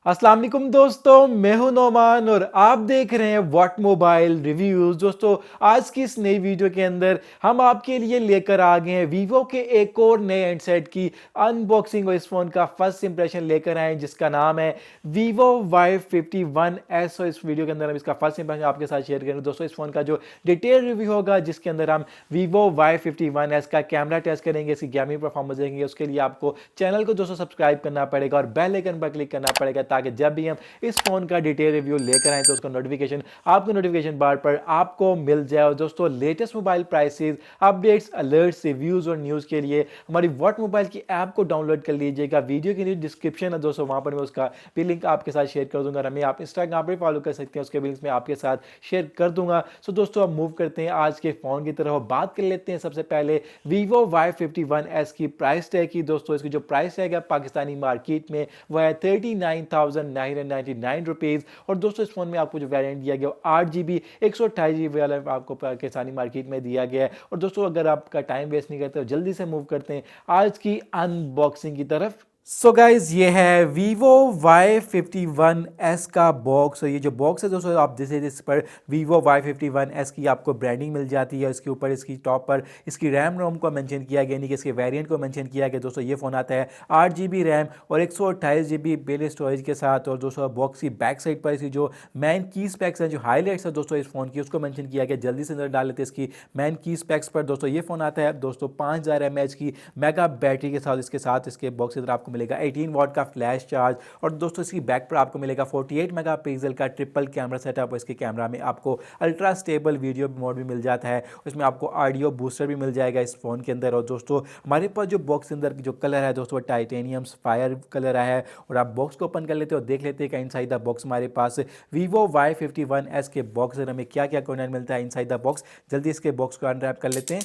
अस्सलाम वालेकुम दोस्तों, मैं हूं नोमान और आप देख रहे हैं व्हाट मोबाइल रिव्यूज। दोस्तों, आज की इस नई वीडियो के अंदर हम आपके लिए लेकर आ गए हैं वीवो के एक और नए हैंडसेट की अनबॉक्सिंग और इस फोन का फर्स्ट इंप्रेशन लेकर आए हैं जिसका नाम है Vivo Y51s। और इस वीडियो के अंदर हम इसका फर्स्ट इंप्रेशन आपके साथ शेयर करेंगे। दोस्तों, इस फोन का जो डिटेल रिव्यू होगा जिसके अंदर हम Vivo Y51s का कैमरा टेस्ट करेंगे, इसकी गेमिंग परफॉर्मेंस देखेंगे। उसके लिए आपको चैनल को दोस्तों सब्सक्राइब करना पड़ेगा और बेल आइकन पर क्लिक करना पड़ेगा ताकि जब भी हम इस फोन का डिटेल रिव्यू लेकर आए तो उसका नोटिफिकेशन आपको नोटिफिकेशन बार पर आपको मिल जाए। और दोस्तों, latest mobile prices, updates, alerts, reviews और न्यूज के लिए हमारी व्हाट मोबाइल की ऐप को डाउनलोड कर लीजिएगा। वीडियो की डिस्क्रिप्शन है दोस्तों, वहां पर मैं उसका भी लिंक आपके साथ शेयर कर दूंगा। हमें आप इंस्टाग्राम पर फॉलो कर सकते हैं, उसके भी लिंक्स मैं आपके साथ शेयर कर दूंगा। सो दोस्तों, अब मूव करते हैं आज के फोन की तरफ। बात कर लेते हैं सबसे पहले Vivo Y51s की प्राइस टैग की। दोस्तों, इसकी जो प्राइस टैग है पाकिस्तानी मार्केट में वह है 39,999 रुपीज़। और दोस्तों, इस फोन में आपको जो वेरिएंट दिया गया 8GB 128GB वाला आपको पाकिस्तानी मार्केट में दिया गया है। और दोस्तों, अगर आपका टाइम वेस्ट नहीं करते तो जल्दी से मूव करते हैं आज की अनबॉक्सिंग की तरफ। सो गाइज, ये है Vivo Y51s का बॉक्स। और ये जो बॉक्स है दोस्तों, आप जैसे इस पर Vivo Y51s की आपको ब्रांडिंग मिल जाती है। इसके ऊपर इसकी टॉप पर इसकी रैम रोम को मेंशन किया गया, यानी कि इसके वेरिएंट को मेंशन किया गया। दोस्तों, ये फ़ोन आता है 8GB रैम और 128GB बेल स्टोरेज के साथ। और दोस्तों, बॉक्स की बैक साइड पर इसकी जो मैन की स्पेक्स हैं, जो हाईलाइट्स है दोस्तों इस फोन की, उसको मेंशन किया गया। जल्दी से नजर डाल लेते हैं इसकी मैन की स्पेक्स पर। दोस्तों, ये फ़ोन आता है दोस्तों 5000 mAh की मेगा बैटरी के साथ। इसके बॉक्स के अंदर आपको मिलेगा 18 वाट का फ्लैश चार्ज। और दोस्तों, इसकी बैक पर आपको मिलेगा 48 मेगापिक्सल का ट्रिपल कैमरा सेटअप। और इसके कैमरा में आपको अल्ट्रा स्टेबल वीडियो मोड भी मिल जाता है। उसमें आपको ऑडियो बूस्टर भी मिल जाएगा इस फोन के अंदर। और दोस्तों, हमारे पास जो बॉक्स के अंदर जो कलर है दोस्तों, टाइटेनियम सफायर कलर है। और आप बॉक्स को ओपन कर लेते हो, देख लेते हैं कि इनसाइड द बॉक्स हमारे पास Vivo Y51s के बॉक्स में हमें क्या क्या कंटेंट मिलता है इनसाइड द बॉक्स। जल्दी इसके बॉक्स को अनरैप कर लेते हैं।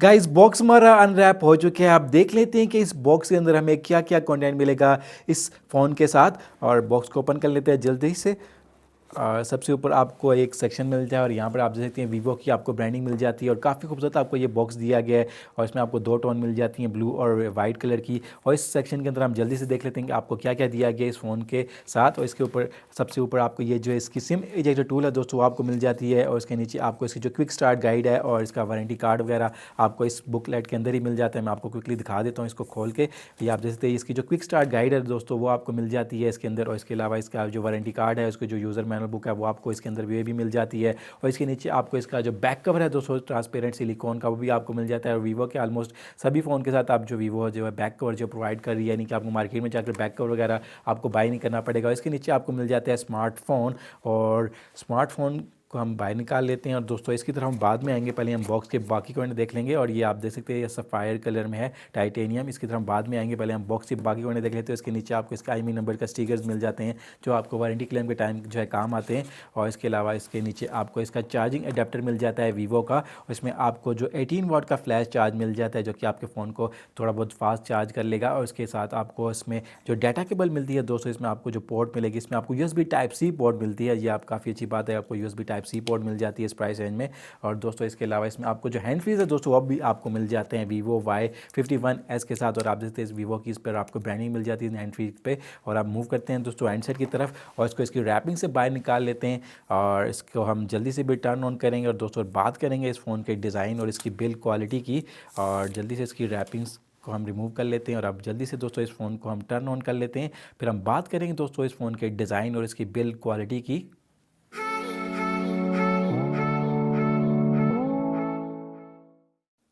गाइस, बॉक्स हमारा अनरैप हो चुके हैं। आप देख लेते हैं कि इस बॉक्स के अंदर हमें क्या क्या कंटेंट मिलेगा इस फ़ोन के साथ। और बॉक्स को ओपन कर लेते हैं जल्दी से। सबसे ऊपर आपको एक सेक्शन मिलता है और यहाँ पर आप देख सकते हैं वीवो की आपको ब्रांडिंग मिल जाती है। और काफ़ी खूबसूरत आपको ये बॉक्स दिया गया है। और इसमें आपको दो टोन मिल जाती हैं, ब्लू और वाइट कलर की। और इस सेक्शन के अंदर हम जल्दी से देख लेते हैं कि आपको क्या क्या दिया गया इस फ़ोन के साथ। और इसके ऊपर सबसे ऊपर आपको ये जो इसकी सिम इजेक्टर टूल है दोस्तों, वो आपको मिल जाती है। और इसके नीचे आपको इसकी जो क्विक स्टार्ट गाइड है और इसका वारंटी कार्ड वगैरह आपको इस बुकलेट के अंदर ही मिल जाता है। मैं आपको क्विकली दिखा देता हूँ इसको खोल के। ये आप देख सकते हैं इसकी जो क्विक स्टार्ट गाइड है दोस्तों, वो आपको मिल जाती है इसके अंदर। और इसके अलावा इसका जो वारंटी कार्ड है, उसको जो यूज़र मैनुअल बुक है, वो आपको इसके अंदर भी मिल जाती है। और इसके नीचे आपको इसका जो बैक कवर है दोस्तों ट्रांसपेरेंट सिलिकॉन का, वो भी आपको मिल जाता है। और वीवो के ऑलमोस्ट सभी फ़ोन के साथ आप जो वीवो जो है बैक कवर जो प्रोवाइड कर रही है, यानी कि आपको मार्केट में जाकर बैक कवर वगैरह आपको बाय नहीं करना पड़ेगा। इसके नीचे आपको मिल जाता है स्मार्टफोन। और स्मार्टफोन को हम बाहर निकाल लेते हैं। और दोस्तों, इसकी तरफ हम बाद में आएंगे, पहले हम बॉक्स के बाकी कंटेंट देख लेंगे। और ये आप देख सकते हैं ये सफायर कलर में है, टाइटेनियम। इसकी तरफ हम बाद में आएंगे, पहले हम बॉक्स के बाकी कंटेंट देख लेते हैं। इसके नीचे आपको इसका IMEI नंबर का स्टिकर्स मिल जाते हैं जो आपको वारंटी क्लेम के टाइम जो है काम आते हैं। और इसके अलावा इसके नीचे आपको इसका चार्जिंग अडेप्टर मिल जाता है वीवो का। और इसमें आपको जो 18 वाट का फ्लैश चार्ज मिल जाता है, जो कि आपके फ़ोन को थोड़ा बहुत फास्ट चार्ज कर लेगा। और इसके साथ आपको इसमें जो डाटा केबल मिलती है दोस्तों, इसमें आपको जो पोर्ट मिलेगी, इसमें आपको USB Type-C पोर्ट मिलती है। ये आप काफ़ी अच्छी बात है, आपको USB Type-C पोर्ट मिल जाती है इस प्राइस रेंज में। और दोस्तों, इसके अलावा इसमें आपको जो हैंड फ्रीज है दोस्तों, वो भी आपको मिल जाते हैं Vivo Y51s के साथ। और आप देखते हैं इस वीवो की इस पर आपको ब्रांडिंग मिल जाती है हैंड फ्रीज पे। और आप मूव करते हैं दोस्तों हैंडसेट की तरफ और इसको इसकी रैपिंग से बाहर निकाल लेते हैं। और इसको हम जल्दी से भी टर्न ऑन करेंगे। और दोस्तों, बात करेंगे इस फ़ोन के डिज़ाइन और इसकी बिल्ड क्वालिटी की। और जल्दी से इसकी रैपिंग्स को हम रिमूव कर लेते हैं। और अब जल्दी से दोस्तों इस फ़ोन को हम टर्न ऑन कर लेते हैं। फिर हम बात करेंगे दोस्तों इस फ़ोन के डिज़ाइन और इसकी बिल्ड क्वालिटी की।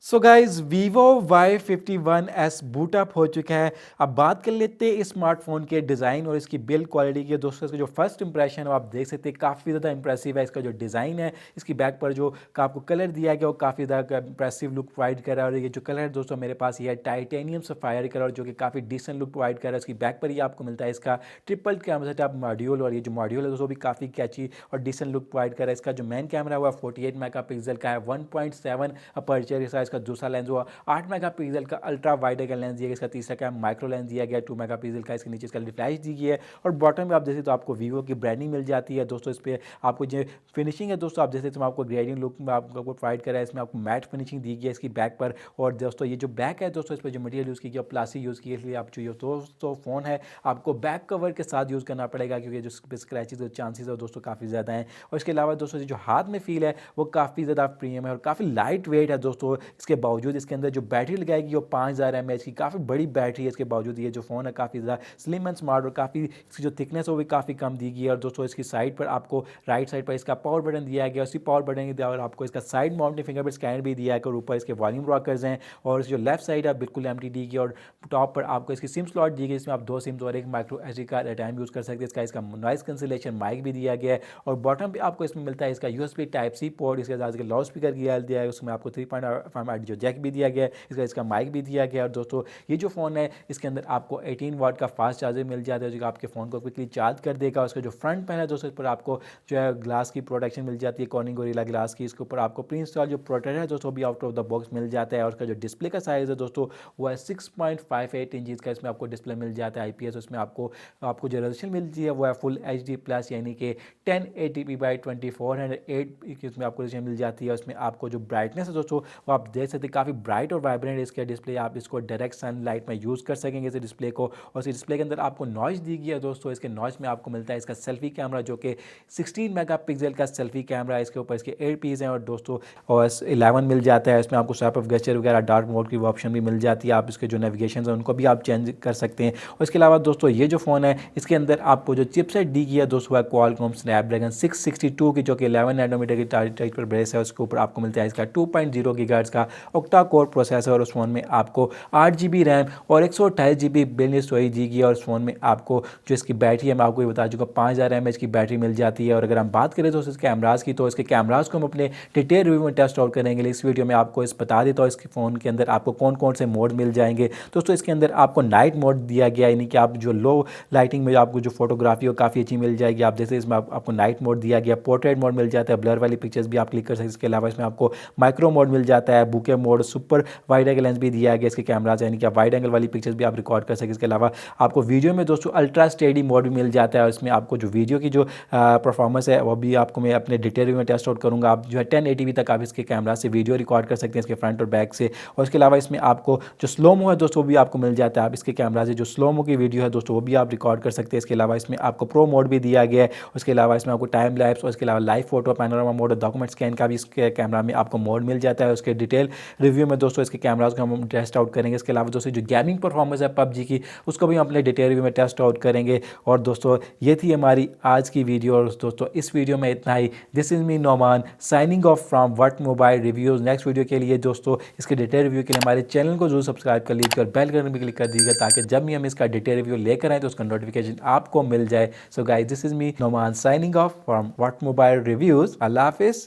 So guys, Vivo Y51s boot up हो चुका है। अब बात कर लेते हैं स्मार्टफोन के डिज़ाइन और इसकी बिल्ड क्वालिटी की। दोस्तों, इसका जो फर्स्ट इंप्रेशन है आप देख सकते हैं काफ़ी ज़्यादा इंप्रेसिव है। इसका जो डिज़ाइन है, इसकी बैक पर जो आपको कलर दिया गया वो काफ़ी ज़्यादा इंप्रेसिव लुक प्रोवाइड कर रहा है। और ये जो कलर है दोस्तों मेरे पास ये है टाइटेनियम सफायर कलर, जो कि काफ़ी डिसेंट लुक प्रोवाइड कर रहा है। इसकी बैक पर ही आपको मिलता है इसका ट्रिपल कैमरा सेटअप मॉड्यूल। और ये जो मॉड्यूल है दोस्तों भी काफ़ी कैची और डिसेंट लुक प्रोवाइड कर रहा है। इसका जो मेन कैमरा हुआ 48 मेगापिक्सल का है, 1.7 अपर्चर के साथ इसका दूसरा लेंस हुआ 8 मेगापिक्सल का अल्ट्रा वाइड एंगल लेंस दिया गया, इसका तीसरा कैम माइक्रो लेंस दिया गया 2 मेगापिक्सल का, इसके नीचे इसका फ्लैश दी गई है और बॉटम में आप जैसे तो आपको वीवो की ब्रांडिंग मिल जाती है दोस्तों। इस पर आपको जो फिनिशिंग है दोस्तों आप जैसे तो आपको ग्रेडियंट लुक में आपको प्रोवाइड करा है, इसमें आपको मैट फिनिशिंग दी गई है इसकी बैक पर। और दोस्तों ये जो बैक है दोस्तों इस पर जो मटेरियल यूज़ की गया प्लास्टिक यूज़ की है, इसलिए आप जो दोस्तों फ़ोन है आपको बैक कवर के साथ यूज़ करना पड़ेगा क्योंकि जो स्क्रैचेस के चांसेस है दोस्तों काफ़ी ज़्यादा हैं। और इसके अलावा दोस्तों जो हाथ में फील है वो काफ़ी ज़्यादा प्रीमियम है और काफ़ी लाइट वेट है दोस्तों। इसके बावजूद इसके अंदर जो बैटरी लगाएगी वो 5000 mAh की काफ़ी बड़ी बैटरी है। इसके बावजूद ये जो फ़ोन है काफ़ी ज़्यादा स्लिम एंड स्मार्ट और काफ़ी इसकी जो थिकनेस है वो भी काफ़ी कम दी गई है। और दोस्तों इसकी साइड पर आपको राइट साइड पर इसका पावर बटन दिया गया, उसी पावर बटन के दिया और आपको इसका साइड माउंटिंग फिंगरप्रिंट स्कैनर भी दिया है और ऊपर इसके वॉल्यूम रॉकर्स हैं। और जो लेफ्ट साइड है बिल्कुल एम्प्टी दी गई और टॉप पर आपको इसकी सिम स्लॉट दी गई, इसमें आप 2 सिम्स और एक micro SD card at time use कर सकते हैं। इसका नॉइस कैंसिलेशन माइक भी दिया गया है और बॉटम पे आपको इसमें मिलता है इसका USB Type-C पोर्ट, इसके साथ लाउड स्पीकर दिया है, उसमें आपको 3.5 जो जैक भी दिया गया है, इसका माइक भी दिया गया है। और दोस्तों ये जो फ़ोन है इसके अंदर आपको 18 वाट का फास्ट चार्जर मिल जाता है जो आपके फ़ोन को क्विकली चार्ज कर देगा। उसका जो फ्रंट पैनल है दोस्तों इस पर आपको जो है ग्लास की प्रोटेक्शन मिल जाती है, कॉर्निंग गोरिल्ला ग्लास की। इसके ऊपर आपको प्री इंस्टॉल जो प्रोटेक्टर है दोस्तों भी आउट ऑफ द बॉक्स मिल जाता है। और उसका जो डिस्प्ले का साइज़ है दोस्तों वो है 6.58 इंच का, इसमें आपको डिस्प्ले मिल जाता है IPS। उसमें आपको जो रेजोल्यूशन मिलती है वो है फुल HD प्लस यानी कि 1080p/2408 इसमें आपको रेजोल्यूशन मिल जाती है। उसमें आपको जो ब्राइटनेस है दोस्तों वो आप देख सकते हैं काफ़ी ब्राइट और वाइब्रेंट इसका डिस्प्ले, आप इसको डायरेक्ट सनलाइट में यूज़ कर सकेंगे इस डिस्प्ले को। और इस डिस्प्ले के अंदर आपको नॉइस दी गई है दोस्तों, इसके नॉइस में आपको मिलता है इसका सेल्फी कैमरा जो कि 16 मेगापिक्सल का सेल्फी कैमरा है। इसके ऊपर इसके एयरपीस हैं और दोस्तों OS 11 मिल जाता है। इसमें आपको स्वैप ऑफ गेस्चर वगैरह डार्क मोड की ऑप्शन भी मिल जाती है, आप इसके जो नेविगेशन है उनको भी आप चेंज कर सकते हैं। और इसके अलावा दोस्तों ये जो फ़ोन है इसके अंदर आपको जो चिपसेट दी गई है दोस्तों है क्वालकॉम स्नैपड्रैगन 662 की जो कि 11 नैनोमीटर की टाइप पर बेस है। उसके ऊपर आपको मिलता है इसका 2.0 GHz का ऑक्टा कोर प्रोसेसर और उस फोन में आपको 8GB रैम और 128GB बिल्ट स्टोरेज दी गई है। और उस फोन में आपको जो इसकी बैटरी है मैं आपको ये बता चुका 5000 mAh की बैटरी मिल जाती है। और अगर हम बात करें तो इसके कैमराज की, तो इसके कैमराज को हम अपने डिटेल रिव्यू में टेस्ट आउट करेंगे। इस वीडियो में आपको इस बता देता हूँ इसके फ़ोन के अंदर आपको कौन कौन से मोड मिल जाएंगे दोस्तों। इसके अंदर आपको नाइट मोड दिया गया यानी कि आप जो लो लाइटिंग में आपको जो फोटोग्राफी हो काफ़ी अच्छी मिल जाएगी। आप जैसे इसमें आपको नाइट मोड दिया गया, पोर्ट्रेट मोड मिल जाता है, ब्लर वाली पिक्चर्स भी आप क्लिक कर सकते हैं। इसके अलावा इसमें आपको माइक्रो मोड मिल जाता है, bouquet mode, super wide angle lens भी दिया गया इसके कैमराज यानी कि आप वाइड एंगल वाली पिक्चर्स भी आप रिकॉर्ड कर सकते। इसके अलावा आपको वीडियो में दोस्तों अल्ट्रा स्टेडी मोड भी मिल जाता है और इसमें आपको जो वीडियो की जो परफॉर्मेंस है वो भी आपको मैं अपने डिटेल रिव्यू में टेस्ट आउट करूँगा। आप जो है 1080p तक आप इसके कैमरा से वीडियो रिकॉर्ड कर सकते हैं इसके फ्रंट और बैक से। और इसके अलावा इसमें आपको जो स्लोमो है दोस्तों वो भी आपको मिल जाता है, आप इसके कैमरा से जो स्लोमो की वीडियो है दोस्तों वो भी आप रिकॉर्ड कर सकते हैं। इसके अलावा इसमें आपको प्रो मोड भी दिया गया है। उसके अलावा इसमें आपको टाइम लैप्स और इसके अलावा लाइव फोटो, पैनोरामा मोड और डॉक्यूमेंट स्कैन का भी इसके कैमरा में आपको मोड मिल जाता है। उसके डिटेल रिव्यू में दोस्तों इसके कैमराज को हम टेस्ट आउट करेंगे। इसके अलावा दोस्तों जो गेमिंग परफॉर्मेंस है PUBG की उसको भी हम अपने डिटेल रिव्यू में टेस्ट आउट करेंगे। और दोस्तों ये थी हमारी आज की वीडियो और दोस्तों इस वीडियो में इतना ही। This is me Noman signing off from WhatMobile reviews. Next video के लिए दोस्तों इसके डिटेल रिव्यू के लिए हमारे चैनल को जरूर सब्सक्राइब कर लीजिए और बेल आइकन भी क्लिक कर दीजिएगा ताकि जब भी हम इसका डिटेल रिव्यू लेकर आए तो उसका नोटिफिकेशन आपको मिल जाए। So guys this is me Noman signing off from WhatMobile reviews. अल्लाह हाफिज़।